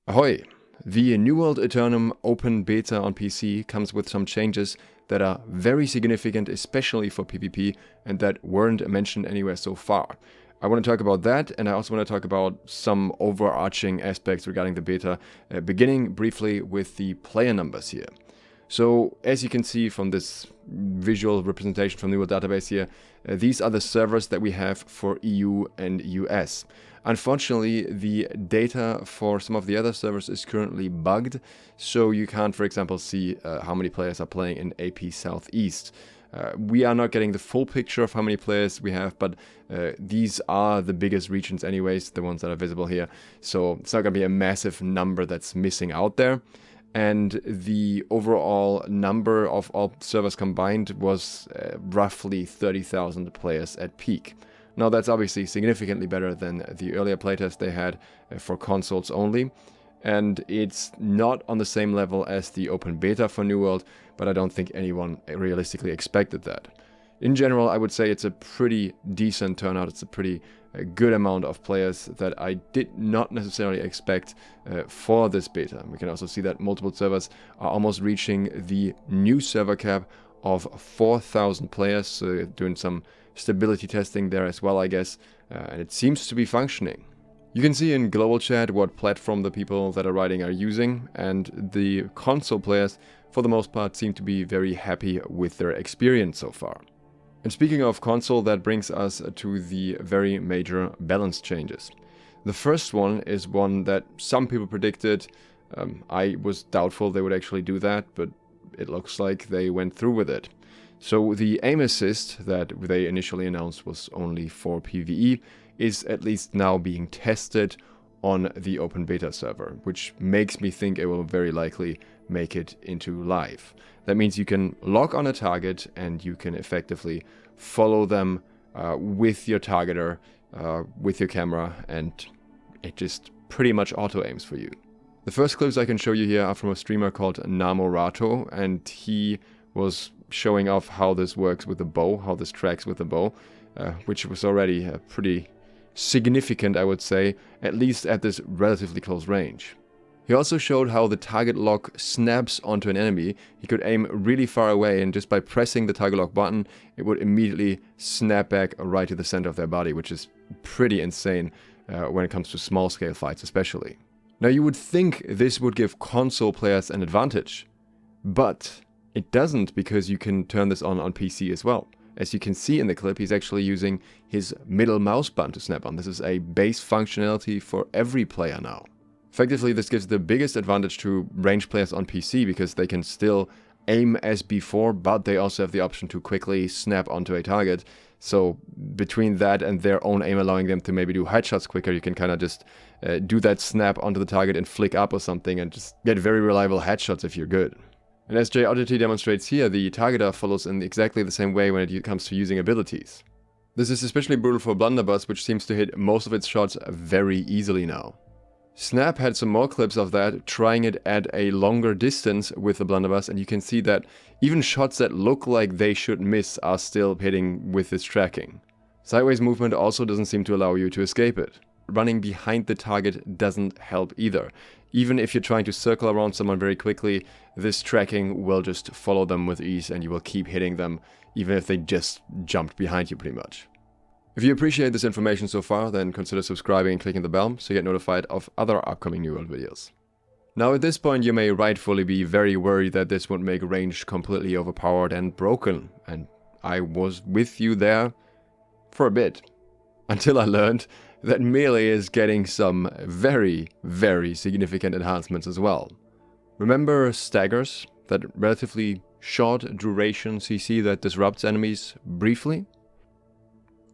Ahoy! The New World Aeternum open beta on PC comes with some changes that are very significant, especially for PvP, and that weren't mentioned anywhere so far. I want to talk about that, and I also want to talk about some overarching aspects regarding the beta, beginning briefly with the player numbers here. So, as you can see from this visual representation from the New World database here, these are the servers that we have for EU and US. Unfortunately, the data for some of the other servers is currently bugged, so you can't, for example, see how many players are playing in AP Southeast. We are not getting the full picture of how many players we have, but these are the biggest regions anyways, the ones that are visible here. So it's not going to be a massive number that's missing out there. And the overall number of all servers combined was roughly 30,000 players at peak. Now that's obviously significantly better than the earlier playtest they had for consoles only. And it's not on the same level as the open beta for New World, but I don't think anyone realistically expected that. In general, I would say it's a pretty decent turnout. It's a pretty good amount of players that I did not necessarily expect for this beta. We can also see that multiple servers are almost reaching the new server cap of 4,000 players, so doing some stability testing there as well, I guess, and it seems to be functioning. You can see in global chat what platform the people that are writing are using, and the console players, for the most part, seem to be very happy with their experience so far. And speaking of console, that brings us to the very major balance changes. The first one is one that some people predicted. I was doubtful they would actually do that, but it looks like they went through with it. So the aim assist that they initially announced was only for PvE is at least now being tested on the open beta server, which makes me think it will very likely make it into live. That means you can lock on a target and you can effectively follow them with your targeter, with your camera, and it just pretty much auto aims for you. The first clips I can show you here are from a streamer called Namorato, and he was showing off how this works with the bow, how this tracks with the bow, which was already pretty significant, I would say, at least at this relatively close range. He also showed how the target lock snaps onto an enemy. He could aim really far away, and just by pressing the target lock button, it would immediately snap back right to the center of their body, which is pretty insane when it comes to small scale fights especially. Now you would think this would give console players an advantage, but it doesn't, because you can turn this on PC as well. As you can see in the clip, he's actually using his middle mouse button to snap on. This is a base functionality for every player now. Effectively, this gives the biggest advantage to ranged players on PC, because they can still aim as before, but they also have the option to quickly snap onto a target. So between that and their own aim allowing them to maybe do headshots quicker, you can kind of just do that snap onto the target and flick up or something and just get very reliable headshots if you're good. And as J-Oddity demonstrates here, the targeter follows in exactly the same way when it comes to using abilities. This is especially brutal for Blunderbuss, which seems to hit most of its shots very easily now. Snap had some more clips of that, trying it at a longer distance with the Blunderbuss, and you can see that even shots that look like they should miss are still hitting with this tracking. Sideways movement also doesn't seem to allow you to escape it. Running behind the target doesn't help either. Even if you're trying to circle around someone very quickly, this tracking will just follow them with ease and you will keep hitting them, even if they just jumped behind you pretty much. If you appreciate this information so far, then consider subscribing and clicking the bell so you get notified of other upcoming New World videos. Now at this point you may rightfully be very worried that this would make ranged completely overpowered and broken, and I was with you there for a bit, until I learned that melee is getting some very, very significant enhancements as well. Remember staggers, that relatively short duration CC that disrupts enemies briefly?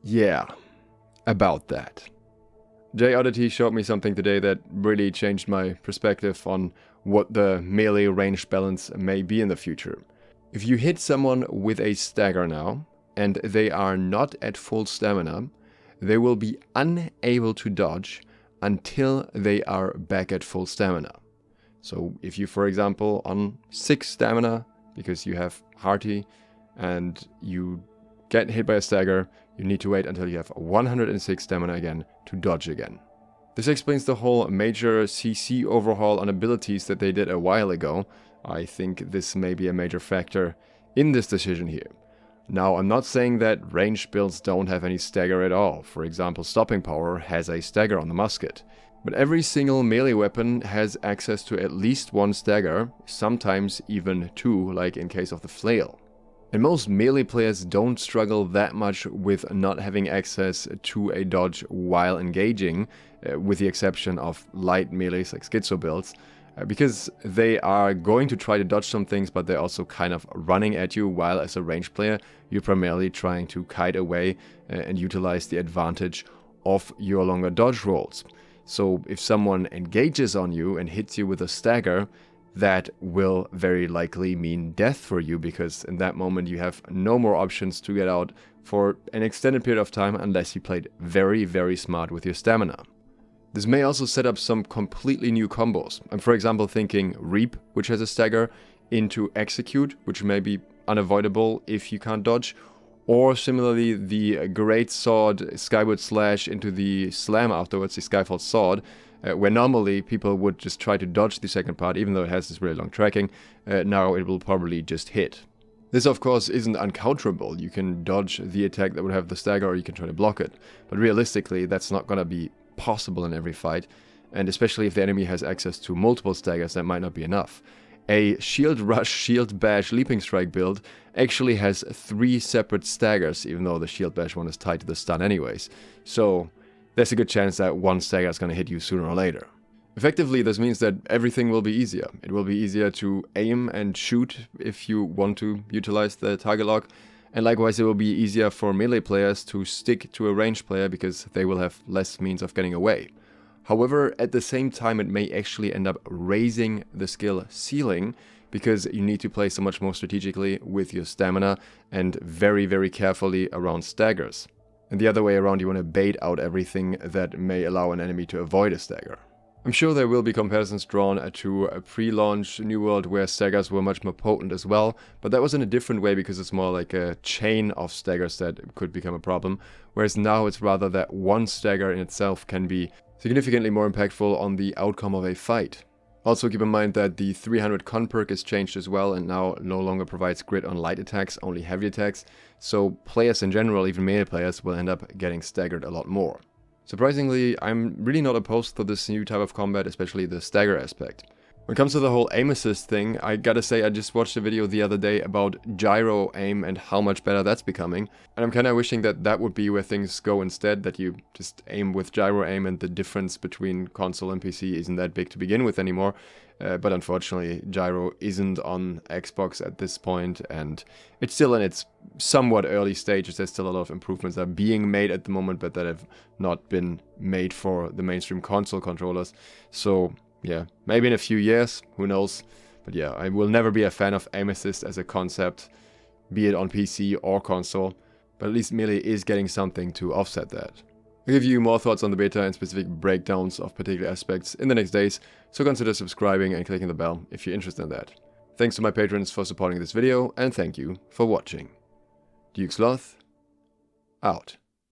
Yeah, about that. J-Oddity showed me something today that really changed my perspective on what the melee range balance may be in the future. If you hit someone with a stagger now, and they are not at full stamina, they will be unable to dodge until they are back at full stamina. So if you, for example, on 6 stamina, because you have hearty, and you get hit by a stagger, you need to wait until you have 106 stamina again to dodge again. This explains the whole major CC overhaul on abilities that they did a while ago. I think this may be a major factor in this decision here. Now, I'm not saying that ranged builds don't have any stagger at all. For example, stopping power has a stagger on the musket. But every single melee weapon has access to at least one stagger, sometimes even two, like in case of the flail. And most melee players don't struggle that much with not having access to a dodge while engaging, with the exception of light melees like schizo builds. Because they are going to try to dodge some things, but they're also kind of running at you, while as a ranged player, you're primarily trying to kite away and utilize the advantage of your longer dodge rolls. So if someone engages on you and hits you with a stagger, that will very likely mean death for you, because in that moment you have no more options to get out for an extended period of time unless you played very, very smart with your stamina. This may also set up some completely new combos. I'm for example thinking Reap, which has a stagger, into Execute, which may be unavoidable if you can't dodge, or similarly the Great Sword Skyward Slash into the Slam afterwards, the Skyfall Sword, where normally people would just try to dodge the second part, even though it has this really long tracking. Now it will probably just hit. This of course isn't uncounterable. You can dodge the attack that would have the stagger, or you can try to block it. But realistically, that's not gonna be possible in every fight, and especially if the enemy has access to multiple staggers, that might not be enough. A Shield Rush, Shield Bash, Leaping Strike build actually has 3 separate staggers, even though the Shield Bash one is tied to the stun anyways. So there's a good chance that one stagger is going to hit you sooner or later. Effectively, this means that everything will be easier. It will be easier to aim and shoot if you want to utilize the target lock. And likewise, it will be easier for melee players to stick to a ranged player because they will have less means of getting away. However, at the same time, it may actually end up raising the skill ceiling, because you need to play so much more strategically with your stamina and very, very carefully around staggers. And the other way around, you want to bait out everything that may allow an enemy to avoid a stagger. I'm sure there will be comparisons drawn to a pre-launch New World where staggers were much more potent as well, but that was in a different way because it's more like a chain of staggers that could become a problem, whereas now it's rather that one stagger in itself can be significantly more impactful on the outcome of a fight. Also keep in mind that the 300 con perk is changed as well and now no longer provides grit on light attacks, only heavy attacks, so players in general, even melee players, will end up getting staggered a lot more. Surprisingly, I'm really not opposed to this new type of combat, especially the stagger aspect. When it comes to the whole aim assist thing, I gotta say I just watched a video the other day about gyro aim and how much better that's becoming. And I'm kinda wishing that that would be where things go instead, that you just aim with gyro aim and the difference between console and PC isn't that big to begin with anymore. But unfortunately, gyro isn't on Xbox at this point, and it's still in its somewhat early stages. There's still a lot of improvements that are being made at the moment, but that have not been made for the mainstream console controllers. So yeah, maybe in a few years, who knows. But yeah, I will never be a fan of aim assist as a concept, be it on PC or console, but at least Melee is getting something to offset that. I'll give you more thoughts on the beta and specific breakdowns of particular aspects in the next days, so consider subscribing and clicking the bell if you're interested in that. Thanks to my patrons for supporting this video, and thank you for watching. Sloth, out.